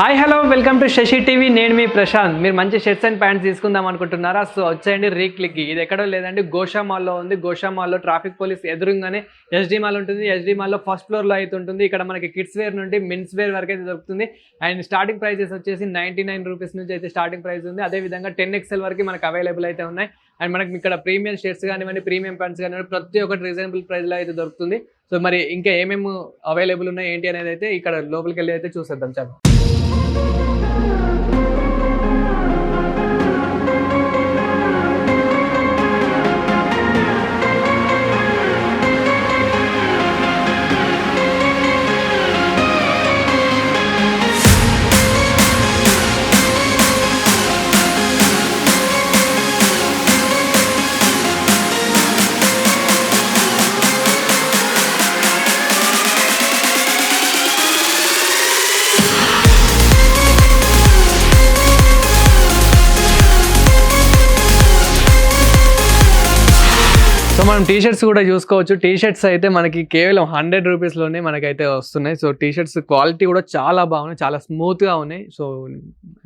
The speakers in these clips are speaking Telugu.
Hi hello welcome to Shashi TV. నేను మీ ప్రశాంత్. మీరు మంచి షర్ట్స్ అండ్ ప్యాంట్స్ తీసుకుందాం అనుకుంటున్నారా? సో వచ్చేయండి రీక్లిక్కి. ఇది ఎక్కడో లేదండి, గోషా మాల్లో ఉంది. గోషా మాల్లో ట్రాఫిక్ పోలీస్ ఎదురుగానే ఎస్డి మాల్ ఉంటుంది. ఎస్డి మాల్లో ఫస్ట్ ఫ్లోర్లో అయితే ఉంటుంది. ఇక్కడ మనకి కిడ్స్ వేర్ నుండి మెన్స్ వేర్ వరకు అయితే దొరుకుతుంది. అండ్ స్టార్టింగ్ ప్రైజెస్ వచ్చేసి 99 రూపీస్ నుంచి అయితే స్టార్టింగ్ ప్రైస్ ఉంది. అదేవిధంగా 10XL వరకు మనకు అవైలబుల్ అయితే ఉన్నాయి. అండ్ మనకి ఇక్కడ ప్రీమియం షర్ట్స్ కానివ్వండి, ప్రీమియం ప్యాంట్స్ కానివ్వండి, ప్రతి ఒక్కటి రీజనబుల్ ప్రైస్లో అయితే దొరుకుతుంది. సో మరి ఇంకా ఏమేమి అవైలబుల్ ఉన్నాయి ఏంటి అనేది అయితే ఇక్కడ లోపలికి వెళ్ళి అయితే చూసేద్దాం. చాలా సో మనం టీషర్ట్స్ కూడా చూసుకోవచ్చు. టీషర్ట్స్ అయితే మనకి కేవలం 100 రూపీస్లోనే మనకైతే వస్తున్నాయి. సో టీషర్ట్స్ క్వాలిటీ కూడా చాలా బాగున్నాయి, చాలా స్మూత్గా ఉన్నాయి. సో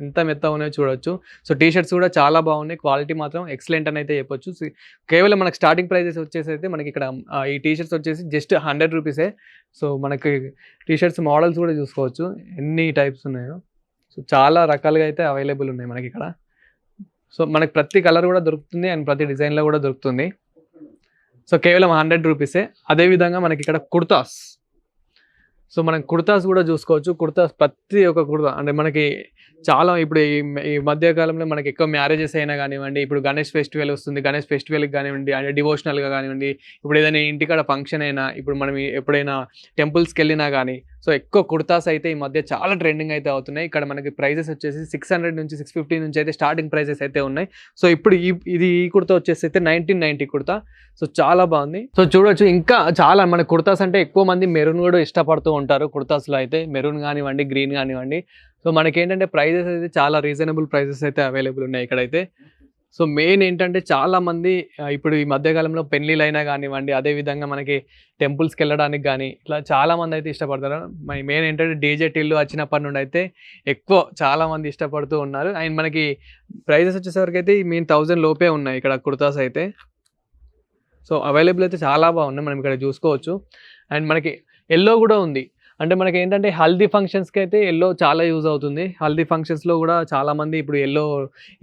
ఎంత మెత్తగా ఉన్నాయో చూడొచ్చు. సో టీషర్ట్స్ కూడా చాలా బాగున్నాయి, క్వాలిటీ మాత్రం ఎక్సలెంట్ అని అయితే చెప్పొచ్చు. కేవలం మనకి స్టార్టింగ్ ప్రైజెస్ వచ్చేసి అయితే మనకి ఇక్కడ ఈ టీషర్ట్స్ వచ్చేసి జస్ట్ 100 రూపీసే. సో మనకి టీషర్ట్స్ మోడల్స్ కూడా చూసుకోవచ్చు ఎన్ని టైప్స్ ఉన్నాయో. సో చాలా రకాలుగా అయితే అవైలబుల్ ఉన్నాయి మనకి ఇక్కడ. సో మనకి ప్రతి కలర్ కూడా దొరుకుతుంది అండ్ ప్రతి డిజైన్లో కూడా దొరుకుతుంది. సో కేవలం 100 రూపీసే. అదేవిధంగా మనకి ఇక్కడ కుర్తాస్. సో మనం కుర్తాస్ కూడా చూసుకోవచ్చు. కుర్తాస్ ప్రతి ఒక్క కుర్తా అంటే మనకి చాలా ఇప్పుడు ఈ మధ్యకాలంలో మనకి ఎక్కువ మ్యారేజెస్ అయినా కానివ్వండి, ఇప్పుడు గణేష్ ఫెస్టివల్ వస్తుంది, గణేష్ ఫెస్టివల్కి కానివ్వండి, అంటే డివోషనల్గా కానివ్వండి, ఇప్పుడు ఏదైనా ఇంటికాడ ఫంక్షన్ అయినా, ఇప్పుడు మనం ఎప్పుడైనా టెంపుల్స్కి వెళ్ళినా కానీ సో ఎక్కువ కుర్తాస్ అయితే ఈ మధ్య చాలా ట్రెండింగ్ అయితే అవుతున్నాయి. ఇక్కడ మనకి ప్రైజెస్ వచ్చేసి 600 నుంచి 650 నుంచి అయితే స్టార్టింగ్ ప్రైజెస్ అయితే ఉన్నాయి. సో ఇప్పుడు ఈ కుర్తా వచ్చేసి అయితే 1990 కుర్తా. సో చాలా బాగుంది. సో చూడొచ్చు ఇంకా చాలా మన కుర్తాస్ అంటే ఎక్కువ మంది మెరూన్ కూడా ఇష్టపడుతూ ఉంటారు. కుర్తాస్లో అయితే మెరూన్ కానివ్వండి, గ్రీన్ కానివ్వండి. సో మనకేంటంటే ప్రైజెస్ అయితే చాలా రీజనబుల్ ప్రైజెస్ అయితే అవైలబుల్ ఉన్నాయి ఇక్కడైతే. సో మెయిన్ ఏంటంటే చాలామంది ఇప్పుడు ఈ మధ్యకాలంలో పెళ్ళిళ్ళైనా కానివ్వండి, అదేవిధంగా మనకి టెంపుల్స్కి వెళ్ళడానికి కానీ ఇట్లా చాలామంది అయితే ఇష్టపడతారు. మెయిన్ ఏంటంటే డీజే టిల్లు వచ్చినప్పటి నుండి అయితే ఎక్కువ చాలామంది ఇష్టపడుతూ ఉన్నారు. అండ్ మనకి ప్రైజెస్ వచ్చేసరికి అయితే మెయిన్ 1000 లోపే ఉన్నాయి ఇక్కడ కుర్తాస్ అయితే. సో అవైలబుల్ అయితే చాలా బాగున్నాయి, మనం ఇక్కడ చూసుకోవచ్చు. అండ్ మనకి ఎల్లో కూడా ఉంది. అంటే మనకి ఏంటంటే హల్దీ ఫంక్షన్స్కి అయితే ఎల్లో చాలా యూజ్ అవుతుంది. హల్దీ ఫంక్షన్స్లో కూడా చాలామంది ఇప్పుడు ఎల్లో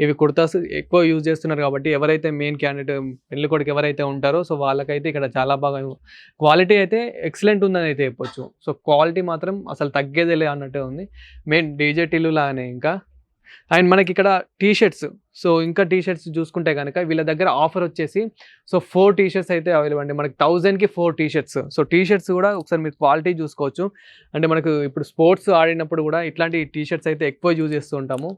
ఇవి కుర్తాస్ ఎక్కువ యూజ్ చేస్తున్నారు. కాబట్టి ఎవరైతే మెయిన్ క్యాండిడేట్ పెళ్లి కొడుకు ఎవరైతే ఉంటారో సో వాళ్ళకైతే ఇక్కడ చాలా బాగా క్వాలిటీ అయితే ఎక్సలెంట్ ఉందని అయితే చెప్పొచ్చు. సో క్వాలిటీ మాత్రం అసలు తగ్గేదేలే అన్నట్టే ఉంది, మెయిన్ డీజే టిల్లు లాగానే. ఇంకా అండ్ మనకి ఇక్కడ టీషర్ట్స్. సో ఇంకా టీషర్ట్స్ చూసుకుంటే కనుక వీళ్ళ దగ్గర ఆఫర్ వచ్చేసి సో 4 టీషర్ట్స్ అయితే అవైలబుల్ అండి. మనకి 1000కి 4 టీషర్ట్స్. సో టీషర్ట్స్ కూడా ఒకసారి మీరు క్వాలిటీ చూసుకోవచ్చు. అంటే మనకు ఇప్పుడు స్పోర్ట్స్ ఆడినప్పుడు కూడా ఇట్లాంటి టీషర్ట్స్ అయితే ఎక్కువ యూజ్ చేస్తూ ఉంటాము.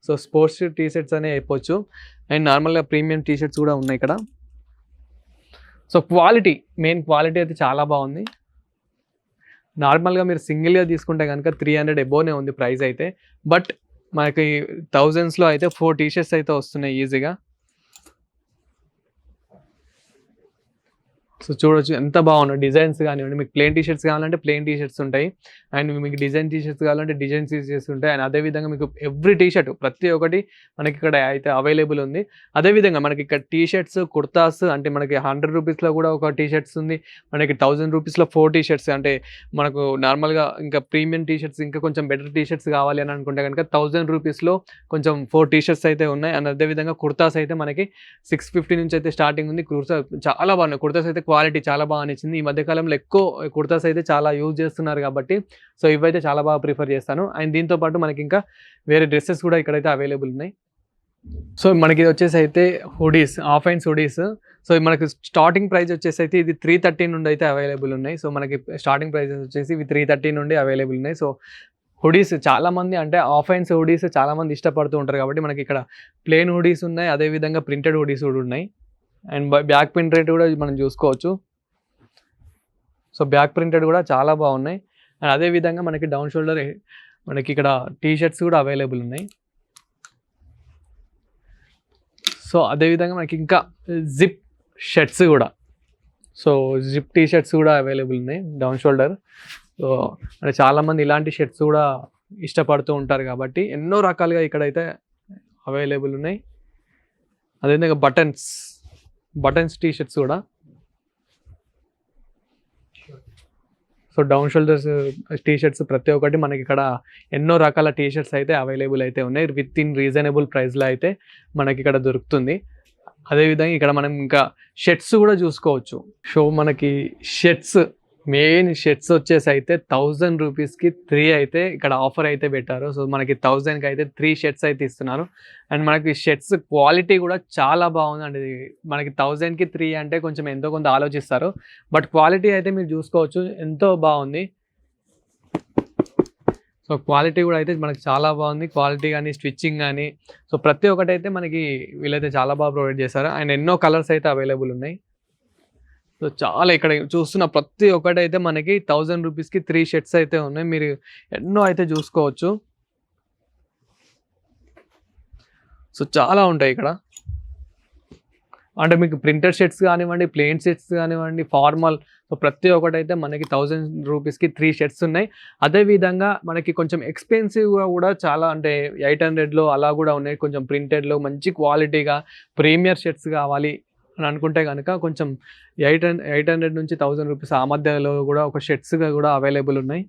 సో స్పోర్ట్స్ టీషర్ట్స్ అనే చెప్పొచ్చు. అండ్ నార్మల్గా ప్రీమియం టీషర్ట్స్ కూడా ఉన్నాయి ఇక్కడ. సో క్వాలిటీ, మెయిన్ క్వాలిటీ అయితే చాలా బాగుంది. నార్మల్గా మీరు సింగిల్గా తీసుకుంటే కనుక 300 అబోవ్నే ఉంది ప్రైస్ అయితే. బట్ మనకి 1000స్లో అయితే 4 టీషర్ట్స్ అయితే వస్తున్నాయి ఈజీగా. సో చూడొచ్చు ఎంత బాగున్నాయి డిజైన్స్ కానివ్వండి. మీకు ప్లెయిన్ టీషర్ట్స్ కావాలంటే ప్లెయిన్ టీషర్ట్స్ ఉంటాయి. అండ్ మీకు డిజైన్ టీషర్ట్స్ కావాలంటే డిజైన్ టీషర్ట్స్ ఉంటాయి. అండ్ అదేవిధంగా మీకు ఎవ్రీ టీషర్ట్ ప్రతి ఒక్కటి మనకి ఇక్కడ అయితే అవైలబుల్ ఉంది. అదేవిధంగా మనకి ఇక్కడ టీషర్ట్స్ కుర్తాస్ అంటే మనకి 100 రూపీస్లో కూడా ఒక టీషర్ట్స్ ఉంది. మనకి 1000 రూపీస్లో 4 టీషర్ట్స్. అంటే మనకు నార్మల్గా ఇంకా ప్రీమియం టీషర్ట్స్ ఇంకా కొంచెం బెటర్ టీషర్ట్స్ కావాలి అని అనుకుంటే కనుక 1000 రూపీస్లో కొంచెం 4 టీషర్ట్స్ అయితే ఉన్నాయి. అండ్ అదేవిధంగా కుర్తాస్ అయితే మనకి 650 నుంచి అయితే స్టార్టింగ్ ఉంది. కుర్తా చాలా బాగున్నాయి. కుర్తాస్ అయితే క్వాలిటీ చాలా బాగా నచ్చింది. ఈ మధ్యకాలంలో ఎక్కువ కుర్తాస్ అయితే చాలా యూజ్ చేస్తున్నారు కాబట్టి సో ఇవైతే చాలా బాగా ప్రిఫర్ చేస్తాను. అండ్ దీంతో పాటు మనకి ఇంకా వేరే డ్రెస్సెస్ కూడా ఇక్కడైతే అవైలబుల్ ఉన్నాయి. సో మనకి ఇది వచ్చేసి అయితే hoodies, of hands hoodies. So మనకి స్టార్టింగ్ ప్రైస్ వచ్చేసి అయితే ఇది 330 నుండి అయితే అవైలబుల్ ఉన్నాయి. సో మనకి స్టార్టింగ్ ప్రైజెస్ వచ్చేసి ఇవి 330 నుండి అవైలబుల్ ఉన్నాయి. సో హుడీస్ చాలామంది అంటే ఆఫ్ హ్యాండ్స్ హుడీస్ చాలామంది ఇష్టపడుతూ ఉంటారు కాబట్టి మనకి ఇక్కడ ప్లెయిన్ హుడీస్ ఉన్నాయి, అదేవిధంగా ప్రింటెడ్ హుడీస్ కూడా ఉన్నాయి. అండ్ బ్యాక్ ప్రింటెడ్ కూడా మనం చూసుకోవచ్చు. సో బ్యాక్ ప్రింటెడ్ కూడా చాలా బాగున్నాయి. అండ్ అదేవిధంగా మనకి డౌన్ షోల్డర్ మనకి ఇక్కడ టీషర్ట్స్ కూడా అవైలబుల్ ఉన్నాయి. సో అదేవిధంగా మనకి ఇంకా జిప్ షర్ట్స్ కూడా, సో జిప్ టీ షర్ట్స్ కూడా అవైలబుల్ ఉన్నాయి డౌన్ షోల్డర్. సో అంటే చాలామంది ఇలాంటి షర్ట్స్ కూడా ఇష్టపడుతూ ఉంటారు కాబట్టి ఎన్నో రకాలుగా ఇక్కడైతే అవైలబుల్ ఉన్నాయి. అదేవిధంగా బటన్స్ టీ షర్ట్స్ కూడా. So down shoulders T shirts ప్రతి ఒక్కటి మనకి ఇక్కడ ఎన్నో రకాల టీ షర్ట్స్ అయితే అవైలబుల్ అయితే ఉన్నాయి. విత్ ఇన్ రీజనబుల్ ప్రైస్లో అయితే మనకి ఇక్కడ దొరుకుతుంది. అదేవిధంగా ఇక్కడ మనం ఇంకా షర్ట్స్ కూడా చూసుకోవచ్చు. సో మనకి మెయిన్ షర్ట్స్ వచ్చేసి అయితే 1000 రూపీస్కి 3 అయితే ఇక్కడ ఆఫర్ అయితే పెట్టారు. సో మనకి 1000కి అయితే 3 షర్ట్స్ అయితే ఇస్తున్నారు. అండ్ మనకి షర్ట్స్ క్వాలిటీ కూడా చాలా బాగుంది అండి. మనకి 1000కి 3 అంటే కొంచెం ఎంతో కొంత ఆలోచిస్తారు, బట్ క్వాలిటీ అయితే మీరు చూసుకోవచ్చు ఎంతో బాగుంది. సో క్వాలిటీ కూడా అయితే మనకి చాలా బాగుంది. క్వాలిటీ కానీ స్టిచ్చింగ్ కానీ సో ప్రతి ఒక్కటి అయితే మనకి వీళ్ళైతే చాలా బాగా ప్రొవైడ్ చేశారు. అండ్ ఎన్నో కలర్స్ అయితే అవైలబుల్ ఉన్నాయి. సో చాలా ఇక్కడ చూస్తున్న ప్రతి ఒక్కటి అయితే మనకి 1000 రూపీస్కి 3 షర్ట్స్ అయితే ఉన్నాయి. మీరు ఎన్నో అయితే చూసుకోవచ్చు. సో చాలా ఉంటాయి ఇక్కడ. అంటే మీకు ప్రింటెడ్ షర్ట్స్ కానివ్వండి, ప్లెయిన్ షర్ట్స్ కానివ్వండి, ఫార్మల్, సో ప్రతి ఒక్కటి అయితే మనకి 1000 రూపీస్కి 3 షర్ట్స్ ఉన్నాయి. అదేవిధంగా మనకి కొంచెం ఎక్స్పెన్సివ్గా కూడా చాలా, అంటే 800లో అలా కూడా ఉన్నాయి. కొంచెం ప్రింటెడ్లో మంచి క్వాలిటీగా ప్రీమియర్ షర్ట్స్ కావాలి అని అనుకుంటే కనుక కొంచెం 800 నుంచి 1000 రూపీస్ ఆ మధ్యలో కూడా ఒక షర్ట్స్గా కూడా అవైలబుల్ ఉన్నాయి.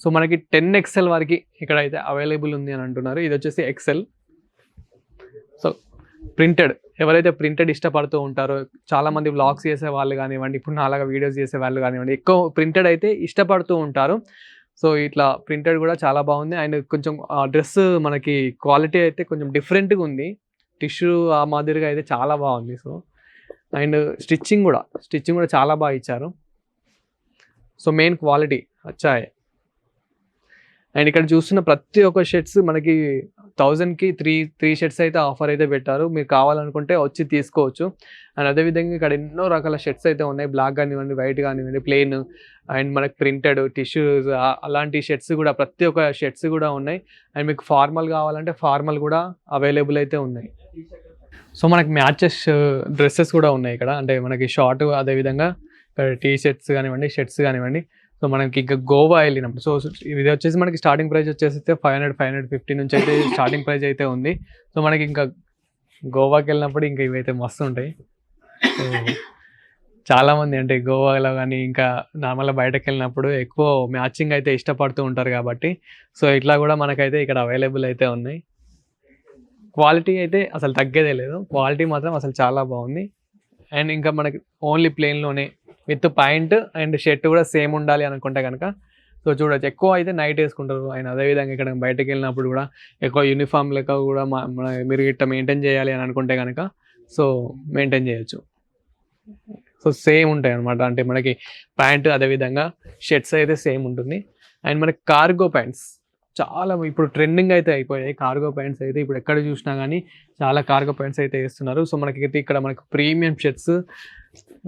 సో మనకి 10XL వరకు ఇక్కడ అయితే అవైలబుల్ ఉంది అని అంటున్నారు. ఇది వచ్చేసి XL. సో ప్రింటెడ్, ఎవరైతే ప్రింటెడ్ ఇష్టపడుతూ ఉంటారో, చాలామంది వ్లాగ్స్ చేసే వాళ్ళు కానివ్వండి, ఇప్పుడు నాలాగా వీడియోస్ చేసే వాళ్ళు కానివ్వండి, ఎక్కువ ప్రింటెడ్ అయితే ఇష్టపడుతూ ఉంటారు. సో ఇట్లా ప్రింటెడ్ కూడా చాలా బాగుంది. అండ్ కొంచెం డ్రెస్ మనకి క్వాలిటీ అయితే కొంచెం డిఫరెంట్గా ఉంది. టిష్యూ ఆ మాదిరిగా అయితే చాలా బాగుంది. సో అండ్ స్టిచ్చింగ్ కూడా చాలా బాగా ఇచ్చారు. సో మెయిన్ క్వాలిటీ వచ్చాయి. అండ్ ఇక్కడ చూస్తున్న ప్రతి ఒక్క షర్ట్స్ మనకి 1000కి 3 షర్ట్స్ అయితే ఆఫర్ అయితే పెట్టారు. మీరు కావాలనుకుంటే వచ్చి తీసుకోవచ్చు. అండ్ అదేవిధంగా ఇక్కడ ఎన్నో రకాల షర్ట్స్ అయితే ఉన్నాయి. బ్లాక్ కానివ్వండి, వైట్ కానివ్వండి, ప్లెయిన్ అండ్ మనకి ప్రింటెడ్ టిష్యూస్ అలాంటి షర్ట్స్ కూడా ప్రతి ఒక్క షర్ట్స్ కూడా ఉన్నాయి. అండ్ మీకు ఫార్మల్ కావాలంటే ఫార్మల్ కూడా అవైలబుల్ అయితే ఉన్నాయి. సో మనకి మ్యాచెస్ డ్రెస్సెస్ కూడా ఉన్నాయి ఇక్కడ. అంటే మనకి షార్ట్, అదేవిధంగా ఇక్కడ టీ షర్ట్స్ కానివ్వండి, షర్ట్స్ కానివ్వండి. సో మనకి ఇంకా గోవా వెళ్ళినప్పుడు, సో ఇది వచ్చేసి మనకి స్టార్టింగ్ ప్రైస్ వచ్చేసి 500-550 నుంచి అయితే స్టార్టింగ్ ప్రైస్ అయితే ఉంది. సో మనకి ఇంకా గోవాకి వెళ్ళినప్పుడు ఇంకా ఇవైతే మస్తు ఉంటాయి. సో చాలామంది అంటే గోవాలో కానీ ఇంకా నార్మల్గా బయటకు వెళ్ళినప్పుడు ఎక్కువ మ్యాచింగ్ అయితే ఇష్టపడుతూ ఉంటారు కాబట్టి సో ఇట్లా కూడా మనకైతే ఇక్కడ అవైలబుల్ అయితే ఉన్నాయి. క్వాలిటీ అయితే అసలు తగ్గేదే లేదు. క్వాలిటీ మాత్రం అసలు చాలా బాగుంది. అండ్ ఇంకా మనకి ఓన్లీ ప్లెయిన్లోనే విత్ ప్యాంట్ అండ్ షర్ట్ కూడా సేమ్ ఉండాలి అనుకుంటే కనుక సో చూడొచ్చు. ఎక్కువ అయితే నైట్ వేసుకుంటారు. అండ్ అదేవిధంగా ఇక్కడ బయటకు వెళ్ళినప్పుడు కూడా ఎక్కువ యూనిఫామ్ లెక్క కూడా మీరు ఇట్లా మెయింటైన్ చేయాలి అని అనుకుంటే కనుక సో మెయింటైన్ చేయొచ్చు. సో సేమ్ ఉంటాయి అనమాట. అంటే మనకి ప్యాంట్ అదేవిధంగా షర్ట్స్ అయితే సేమ్ ఉంటుంది. అండ్ మనకి కార్గో ప్యాంట్స్ చాలా ఇప్పుడు ట్రెండింగ్ అయితే అయిపోయాయి. కార్గో ప్యాంట్స్ అయితే ఇప్పుడు ఎక్కడ చూసినా కానీ చాలా కార్గో ప్యాంట్స్ అయితే వేస్తున్నారు. సో మనకైతే ఇక్కడ మనకి premium shirts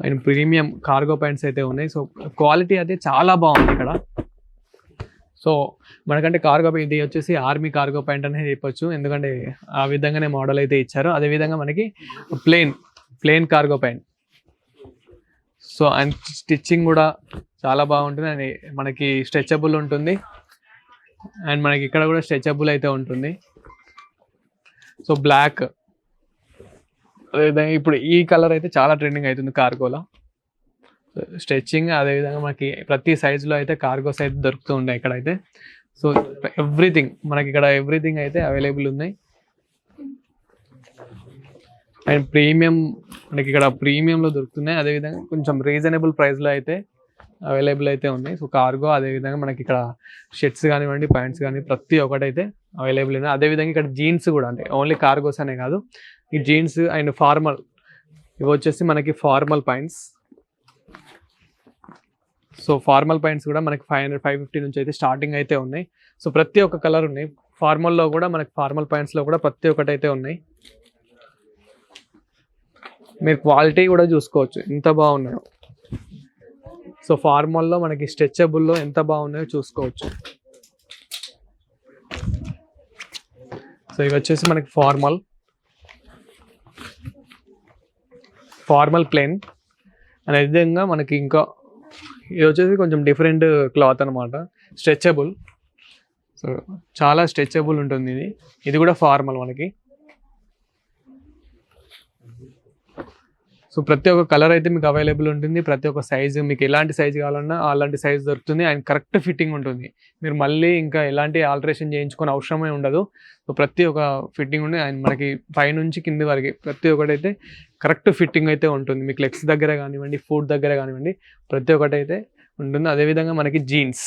and premium cargo pants అయితే ఉన్నాయి. సో క్వాలిటీ అయితే చాలా బాగుంది ఇక్కడ. సో మనకంటే కార్గో ఇది వచ్చేసి ఆర్మీ కార్గో ప్యాంట్ అనేది చెప్పొచ్చు, ఎందుకంటే ఆ విధంగానే మోడల్ అయితే ఇచ్చారు. అదేవిధంగా మనకి plain cargo pant. So and stitching కూడా చాలా బాగుంటుంది. అండ్ మనకి స్ట్రెచబుల్ ఉంటుంది. అండ్ మనకి ఇక్కడ కూడా స్ట్రెచబుల్ అయితే ఉంటుంది. సో బ్లాక్, అదేవిధంగా ఇప్పుడు ఈ కలర్ అయితే చాలా ట్రెండింగ్ అవుతుంది కార్గోలో. స్ట్రెచ్చింగ్ అదేవిధంగా మనకి ప్రతి సైజులో అయితే కార్గోస్ అయితే దొరుకుతూ ఉంటాయి ఇక్కడైతే. సో ఎవ్రీథింగ్ మనకి ఇక్కడ ఎవ్రీథింగ్ అయితే అవైలబుల్ ఉన్నాయి. అండ్ ప్రీమియం మనకి ఇక్కడ ప్రీమియంలో దొరుకుతున్నాయి. అదేవిధంగా కొంచెం రీజనబుల్ ప్రైస్లో అయితే అవైలబుల్ అయితే ఉన్నాయి. సో కార్గో అదేవిధంగా మనకి ఇక్కడ షర్ట్స్ కానివ్వండి, ప్యాంట్స్ కానీ ప్రతి ఒక్కటి అయితే అవైలబుల్ ఉన్నాయి. అదేవిధంగా ఇక్కడ జీన్స్ కూడా, అంటే ఓన్లీ కార్గోస్ అనే కాదు, ఈ జీన్స్ అండ్ ఫార్మల్ ఇవి వచ్చేసి మనకి formal pants. So formal pants కూడా మనకి 500-550 నుంచి అయితే స్టార్టింగ్ అయితే ఉన్నాయి. సో ప్రతి ఒక్క కలర్ ఉన్నాయి. ఫార్మల్లో కూడా మనకి ఫార్మల్ ప్యాంట్స్లో కూడా ప్రతి ఒక్కటి అయితే ఉన్నాయి. మీరు క్వాలిటీ కూడా చూసుకోవచ్చు ఎంత బాగున్నాయో. సో ఫార్మల్లో మనకి స్ట్రెచబుల్లో ఎంత బాగున్నాయో చూసుకోవచ్చు. సో ఇవి వచ్చేసి మనకి ఫార్మల్ ప్లేన్ అనే విధంగా మనకి ఇంకా ఇది వచ్చేసి కొంచెం డిఫరెంట్ క్లాత్ అనమాట, స్ట్రెచబుల్. సో చాలా స్ట్రెచబుల్ ఉంటుంది ఇది కూడా ఫార్మల్ మనకి. సో ప్రతి ఒక్క కలర్ అయితే మీకు అవైలబుల్ ఉంటుంది, ప్రతి ఒక్క సైజు మీకు ఎలాంటి సైజు కావాలన్నా అలాంటి సైజు దొరుకుతుంది అండ్ కరెక్ట్ ఫిట్టింగ్ ఉంటుంది. మీరు మళ్ళీ ఇంకా ఎలాంటి ఆల్టరేషన్ చేయించుకునే అవసరమే ఉండదు. సో ప్రతి ఒక్క ఫిట్టింగ్ ఉంది అండ్ మనకి పైనుంచి కింది వరకు ప్రతి ఒక్కటి అయితే కరెక్ట్ ఫిట్టింగ్ అయితే ఉంటుంది. మీకు లెగ్స్ దగ్గర కానివ్వండి, ఫుట్ దగ్గర కానివ్వండి, ప్రతి ఒక్కటి అయితే ఉంటుంది. అదేవిధంగా మనకి జీన్స్,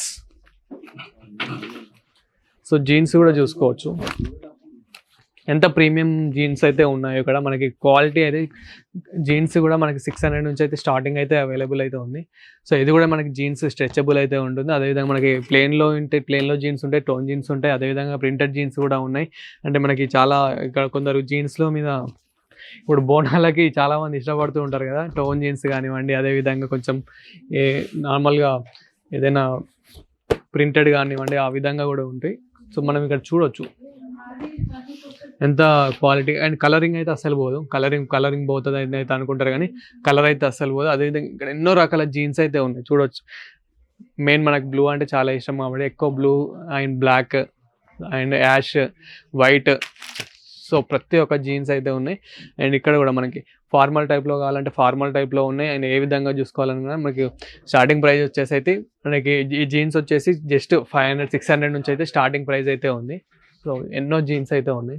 సో జీన్స్ కూడా చూసుకోవచ్చు ఎంత ప్రీమియం జీన్స్ అయితే ఉన్నాయో ఇక్కడ. మనకి క్వాలిటీ అయితే జీన్స్ కూడా మనకి 600 నుంచి అయితే స్టార్టింగ్ అయితే అవైలబుల్ అయితే ఉంది. సో ఇది కూడా మనకి జీన్స్ స్ట్రెచబుల్ అయితే ఉంటుంది. అదేవిధంగా మనకి ప్లేన్లో జీన్స్ ఉంటాయి, టోన్ జీన్స్ ఉంటాయి, అదేవిధంగా ప్రింటెడ్ జీన్స్ కూడా ఉన్నాయి. అంటే మనకి చాలా ఇక్కడ కొందరు జీన్స్లో మీద ఇప్పుడు బోనాలకి చాలామంది ఇష్టపడుతూ ఉంటారు కదా, టోన్ జీన్స్ కానివ్వండి, అదేవిధంగా కొంచెం నార్మల్గా ఏదైనా ప్రింటెడ్ కానివ్వండి ఆ విధంగా కూడా ఉంటాయి. సో మనం ఇక్కడ చూడొచ్చు ఎంత క్వాలిటీ అండ్ కలరింగ్ అయితే అస్సలు పోదు. కలరింగ్ పోతుంది అయితే అనుకుంటారు కానీ కలర్ అయితే అస్సలు పోదు. అదేవిధంగా ఇక్కడ ఎన్నో రకాల జీన్స్ అయితే ఉన్నాయి చూడొచ్చు. మెయిన్ మనకు బ్లూ అంటే చాలా ఇష్టం కాబట్టి ఎక్కువ blue and black and ash, white, so ప్రతి ఒక్క జీన్స్ అయితే ఉన్నాయి. అండ్ ఇక్కడ కూడా మనకి ఫార్మల్ టైప్లో కావాలంటే ఫార్మల్ టైప్లో ఉన్నాయి. అండ్ ఏ విధంగా చూసుకోవాలన్నా మనకి స్టార్టింగ్ ప్రైస్ వచ్చేసి అయితే మనకి ఈ జీన్స్ వచ్చేసి జస్ట్ 500-600 నుంచి అయితే స్టార్టింగ్ ప్రైస్ అయితే ఉంది. సో ఎన్నో జీన్స్ అయితే ఉన్నాయి.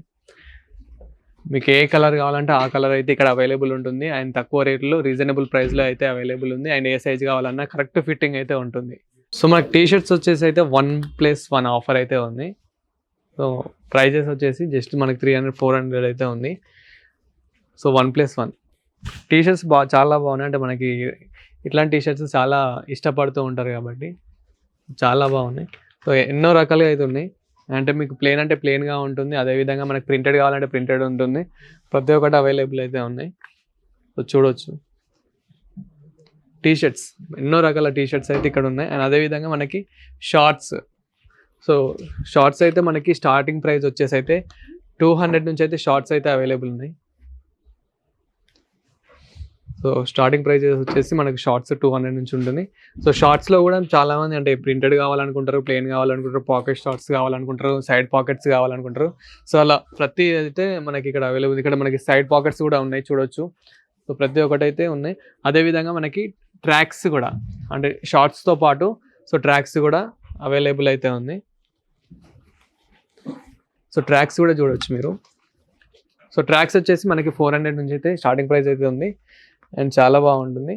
మీకు ఏ కలర్ కావాలంటే ఆ కలర్ అయితే ఇక్కడ అవైలబుల్ ఉంటుంది అండ్ తక్కువ రేట్లో రీజనబుల్ ప్రైస్లో అయితే అవైలబుల్ ఉంది. అండ్ ఏ సైజ్ కావాలన్నా కరెక్ట్ ఫిట్టింగ్ అయితే ఉంటుంది. సో మనకి టీషర్ట్స్ వచ్చేసి అయితే 1+1 ఆఫర్ అయితే ఉంది. సో ప్రైజెస్ వచ్చేసి జస్ట్ మనకి 300-400 అయితే ఉంది. సో 1+1 టీషర్ట్స్ చాలా బాగున్నాయి. అంటే మనకి ఇట్లాంటి టీషర్ట్స్ చాలా ఇష్టపడుతూ ఉంటారు కాబట్టి చాలా బాగున్నాయి. సో ఎన్నో రకాలుగా అయితే ఉన్నాయి. అంటే మీకు ప్లేన్ అంటే ప్లేన్గా ఉంటుంది, అదేవిధంగా మనకి ప్రింటెడ్ కావాలంటే ప్రింటెడ్ ఉంటుంది. ప్రతి ఒక్కటి అవైలబుల్ అయితే ఉన్నాయి. సో చూడవచ్చు టీషర్ట్స్, ఎన్నో రకాల టీషర్ట్స్ అయితే ఇక్కడ ఉన్నాయి. అండ్ అదేవిధంగా మనకి షార్ట్స్, సో షార్ట్స్ అయితే మనకి స్టార్టింగ్ ప్రైస్ వచ్చేసి అయితే 200 నుంచి అయితే షార్ట్స్ అయితే అవైలబుల్ ఉన్నాయి. సో స్టార్టింగ్ ప్రైస్ వచ్చేసి మనకి షార్ట్స్ 200 నుంచి ఉంటుంది. సో షార్ట్స్లో కూడా చాలామంది అంటే ప్రింటెడ్ కావాలనుకుంటారు, ప్లెయిన్ కావాలనుకుంటారు, పాకెట్ షార్ట్స్ కావాలనుకుంటారు, సైడ్ పాకెట్స్ కావాలనుకుంటారు. సో అలా ప్రతి అయితే మనకి ఇక్కడ అవైలబుల్. ఇక్కడ మనకి సైడ్ పాకెట్స్ కూడా ఉన్నాయి చూడొచ్చు. సో ప్రతి ఒక్కటి అయితే ఉన్నాయి. అదేవిధంగా మనకి ట్రాక్స్ కూడా అంటే షార్ట్స్తో పాటు సో ట్రాక్స్ కూడా అవైలబుల్ అయితే ఉంది. సో ట్రాక్స్ కూడా చూడొచ్చు మీరు. సో ట్రాక్స్ వచ్చేసి మనకి 400 నుంచి అయితే స్టార్టింగ్ ప్రైస్ అయితే ఉంది అండ్ చాలా బాగుంటుంది.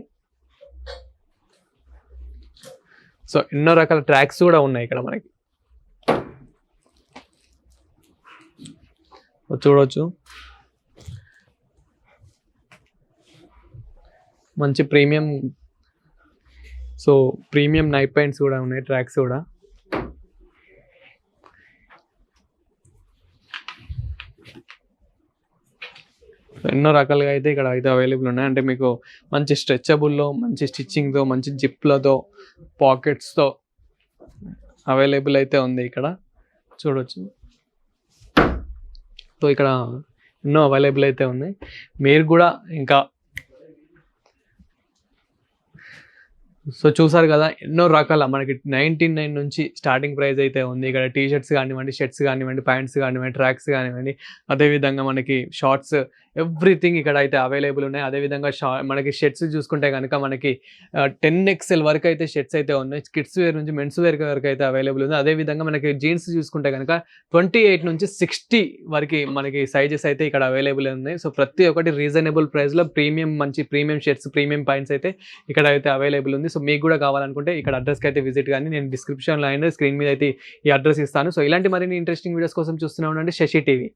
సో ఎన్నో రకాల ట్రాక్స్ కూడా ఉన్నాయి ఇక్కడ మనకి చూడవచ్చు. మంచి ప్రీమియం నైట్ ప్యాంట్స్ కూడా ఉన్నాయి, ట్రాక్స్ కూడా. ఎన్నో రకాలుగా అయితే ఇక్కడ అయితే అవైలబుల్ ఉన్నాయి. అంటే మీకు మంచి స్ట్రెచబుల్లో, మంచి స్టిచ్చింగ్తో, మంచి జిప్లతో, పాకెట్స్తో అవైలబుల్ అయితే ఉంది ఇక్కడ చూడవచ్చు. సో ఇక్కడ ఎన్నో అవైలబుల్ అయితే ఉన్నాయి. మీరు కూడా ఇంకా సో చూసారు కదా ఎన్నో రకాల మనకి 99 నుంచి స్టార్టింగ్ ప్రైస్ అయితే ఉంది. ఇక్కడ టీషర్ట్స్ కానివ్వండి, షర్ట్స్ కానివ్వండి, ప్యాంట్స్ కానివ్వండి, ట్రాక్స్ కానివ్వండి, అదేవిధంగా మనకి షార్ట్స్, ఎవ్రీథింగ్ ఇక్కడ అయితే అవైలబుల్ ఉన్నాయి. అదేవిధంగా మనకి షర్ట్స్ చూసుకుంటే కనుక మనకి 10XL వరకు అయితే షర్ట్స్ అయితే ఉన్నాయి. కిడ్స్ వేర్ నుంచి మెన్స్ వేర్ వరకు అయితే అవైలబుల్ ఉంది. అదేవిధంగా మనకి జీన్స్ చూసుకుంటే కనుక 28 నుంచి 60 వరకు మనకి సైజెస్ అయితే ఇక్కడ అవైలబుల్ ఉన్నాయి. సో ప్రతి ఒక్కటి రీజనబుల్ ప్రైస్లో మంచి ప్రీమియం షర్ట్స్, ప్రీమియం పాయింట్స్ అయితే ఇక్కడ అయితే అవైలబుల్ ఉంది. సో మీకు కూడా కావాలనుకుంటే ఇక్కడ అడ్రస్కి అయితే విజిట్ కానీ, నేను డిస్క్రిప్షన్లో అయినా స్క్రీన్ మీద అయితే ఈ అడ్రస్ ఇస్తాను. సో ఇలాంటి మరిన్ని ఇంట్రెస్టింగ్ వీడియోస్ కోసం చూస్తూనే ఉండండి శశి టీవీ.